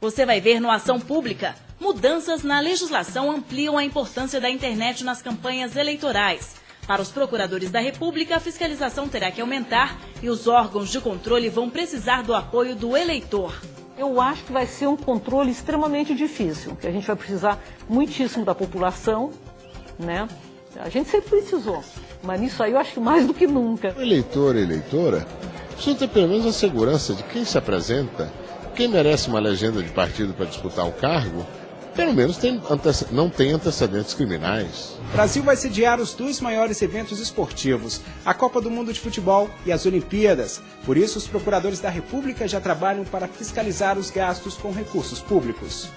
Você vai ver no Ação Pública. Mudanças na legislação ampliam a importância da internet nas campanhas eleitorais. Para os procuradores da República, a fiscalização terá que aumentar e os órgãos de controle vão precisar do apoio do eleitor. Eu acho que vai ser um controle extremamente difícil, que a gente vai precisar muitíssimo da população, né? A gente sempre precisou, mas nisso aí eu acho que mais do que nunca. O eleitor e eleitora precisa ter pelo menos a segurança de quem se apresenta, quem merece uma legenda de partido para disputar o cargo, pelo menos não tem antecedentes criminais. O Brasil vai sediar os dois maiores eventos esportivos, a Copa do Mundo de Futebol e as Olimpíadas. Por isso, os procuradores da República já trabalham para fiscalizar os gastos com recursos públicos.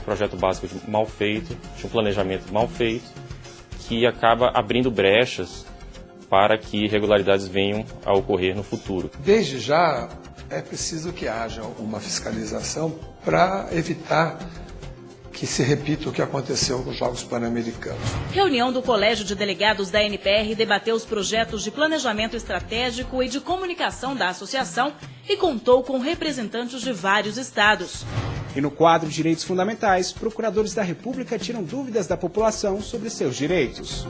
Projeto básico mal feito, de um planejamento mal feito, que acaba abrindo brechas para que irregularidades venham a ocorrer no futuro. Desde já, é preciso que haja uma fiscalização para evitar que se repita o que aconteceu nos Jogos Pan-Americanos. Reunião do Colégio de Delegados da NPR debateu os projetos de planejamento estratégico e de comunicação da associação e contou com representantes de vários estados. E no quadro Direitos Fundamentais, procuradores da República tiram dúvidas da população sobre seus direitos.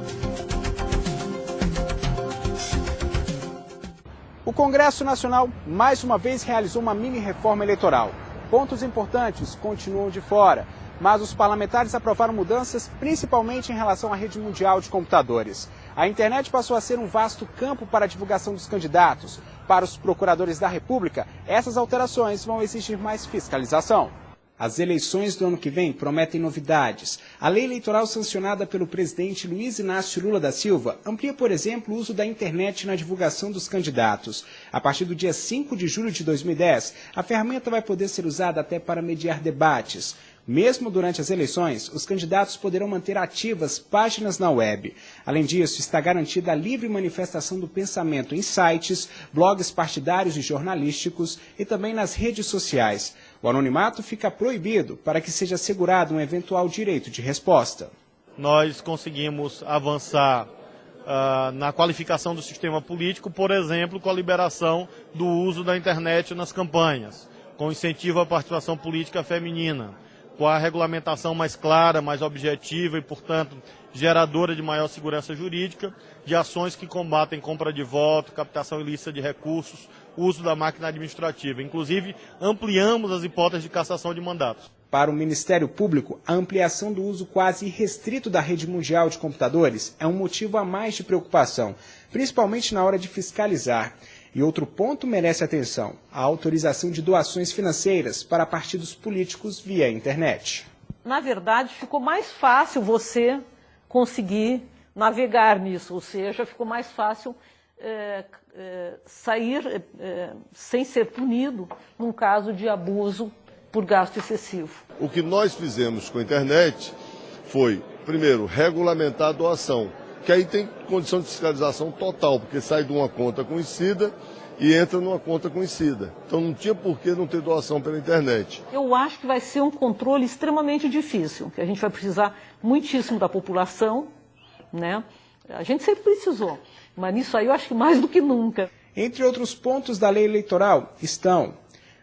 O Congresso Nacional mais uma vez realizou uma mini-reforma eleitoral. Pontos importantes continuam de fora, mas os parlamentares aprovaram mudanças principalmente em relação à rede mundial de computadores. A internet passou a ser um vasto campo para a divulgação dos candidatos. Para os procuradores da República, essas alterações vão exigir mais fiscalização. As eleições do ano que vem prometem novidades. A lei eleitoral sancionada pelo presidente Luiz Inácio Lula da Silva amplia, por exemplo, o uso da internet na divulgação dos candidatos. A partir do dia 5 de julho de 2010, a ferramenta vai poder ser usada até para mediar debates. Mesmo durante as eleições, os candidatos poderão manter ativas páginas na web. Além disso, está garantida a livre manifestação do pensamento em sites, blogs partidários e jornalísticos e também nas redes sociais. O anonimato fica proibido para que seja assegurado um eventual direito de resposta. Nós conseguimos avançar na qualificação do sistema político, por exemplo, com a liberação do uso da internet nas campanhas, com incentivo à participação política feminina, com a regulamentação mais clara, mais objetiva e, portanto, geradora de maior segurança jurídica, de ações que combatem compra de voto, captação ilícita de recursos, uso da máquina administrativa. Inclusive, ampliamos as hipóteses de cassação de mandatos. Para o Ministério Público, a ampliação do uso quase irrestrito da rede mundial de computadores é um motivo a mais de preocupação, principalmente na hora de fiscalizar. E outro ponto merece atenção: a autorização de doações financeiras para partidos políticos via internet. Na verdade, ficou mais fácil você conseguir navegar nisso, ou seja, ficou mais fácil sair sem ser punido num caso de abuso por gasto excessivo. O que nós fizemos com a internet foi, primeiro, regulamentar a doação, que aí tem condição de fiscalização total, porque sai de uma conta conhecida e entra numa conta conhecida. Então não tinha por que não ter doação pela internet. Eu acho que vai ser um controle extremamente difícil, que a gente vai precisar muitíssimo da população, né? A gente sempre precisou, mas nisso aí eu acho que mais do que nunca. Entre outros pontos da lei eleitoral estão: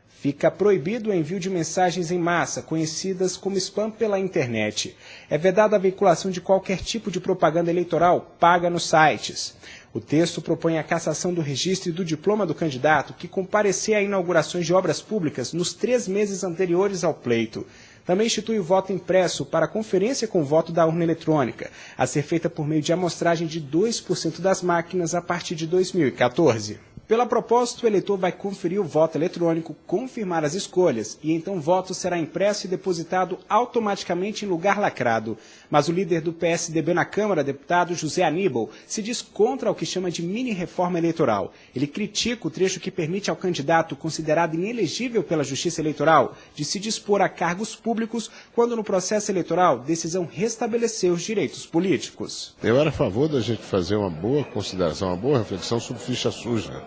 fica proibido o envio de mensagens em massa, conhecidas como spam, pela internet. É vedada a veiculação de qualquer tipo de propaganda eleitoral paga nos sites. O texto propõe a cassação do registro e do diploma do candidato que comparecer a inaugurações de obras públicas nos 3 meses anteriores ao pleito. Também institui o voto impresso para conferência com voto da urna eletrônica, a ser feita por meio de amostragem de 2% das máquinas a partir de 2014. Pela proposta, o eleitor vai conferir o voto eletrônico, confirmar as escolhas e então o voto será impresso e depositado automaticamente em lugar lacrado. Mas o líder do PSDB na Câmara, deputado José Aníbal, se diz contra o que chama de mini-reforma eleitoral. Ele critica o trecho que permite ao candidato considerado inelegível pela Justiça Eleitoral de se dispor a cargos públicos quando no processo eleitoral decisão restabelecer os direitos políticos. Eu era a favor da gente fazer uma boa consideração, uma boa reflexão sobre ficha suja.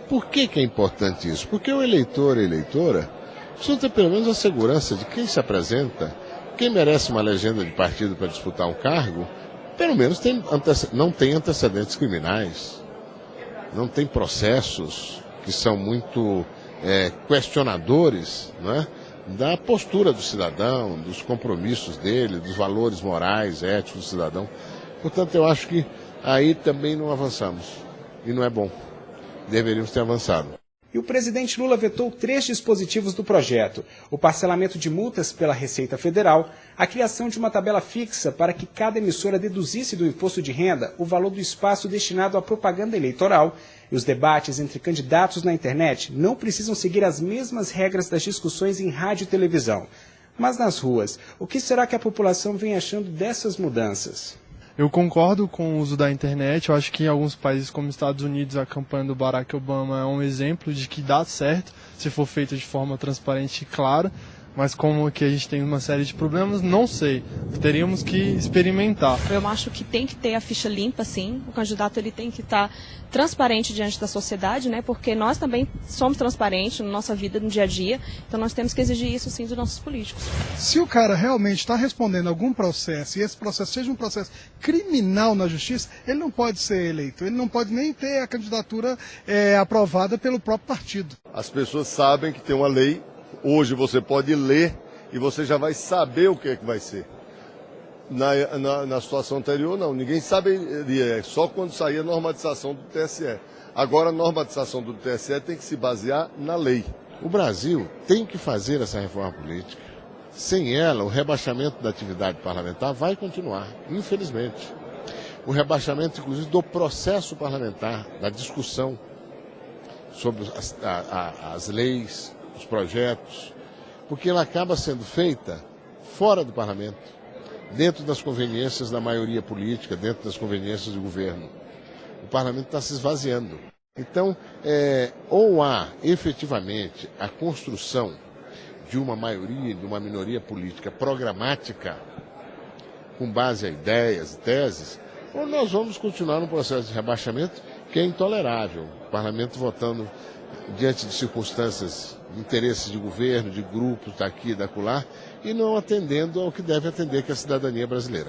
Por que é importante isso? Porque o eleitor e a eleitora precisam ter pelo menos a segurança de quem se apresenta, quem merece uma legenda de partido para disputar um cargo, pelo menos não tem antecedentes criminais, não tem processos que são muito questionadores, não é? da postura do cidadão, dos compromissos dele, dos valores morais, éticos do cidadão. Portanto, eu acho que aí também não avançamos. E não é bom. Deveríamos ter avançado. E o presidente Lula vetou 3 dispositivos do projeto: o parcelamento de multas pela Receita Federal, a criação de uma tabela fixa para que cada emissora deduzisse do imposto de renda o valor do espaço destinado à propaganda eleitoral, e os debates entre candidatos na internet não precisam seguir as mesmas regras das discussões em rádio e televisão. Mas nas ruas, o que será que a população vem achando dessas mudanças? Eu concordo com o uso da internet. Eu acho que em alguns países como Estados Unidos a campanha do Barack Obama é um exemplo de que dá certo se for feito de forma transparente e clara, mas como aqui a gente tem uma série de problemas, não sei, teríamos que experimentar. Eu acho que tem que ter a ficha limpa, sim. O candidato ele tem que estar transparente diante da sociedade, né? Porque nós também somos transparentes na nossa vida, no dia a dia, então nós temos que exigir isso, sim, dos nossos políticos. Se o cara realmente está respondendo a algum processo, e esse processo seja um processo criminal na justiça, ele não pode ser eleito, ele não pode nem ter a candidatura aprovada pelo próprio partido. As pessoas sabem que tem uma lei. Hoje você pode ler e você já vai saber o que é que vai ser. Na situação anterior, não. Ninguém saberia, só quando sair a normatização do TSE. Agora, a normatização do TSE tem que se basear na lei. O Brasil tem que fazer essa reforma política. Sem ela, o rebaixamento da atividade parlamentar vai continuar, infelizmente. O rebaixamento, inclusive, do processo parlamentar, da discussão sobre as leis, os projetos, porque ela acaba sendo feita fora do parlamento, dentro das conveniências da maioria política, dentro das conveniências do governo. O parlamento está se esvaziando. Então, ou há efetivamente a construção de uma maioria, de uma minoria política programática, com base a ideias e teses, ou nós vamos continuar num processo de rebaixamento que é intolerável. O parlamento votando diante de circunstâncias, interesses de governo, de grupos daqui e dacolá, e não atendendo ao que deve atender, que é a cidadania brasileira.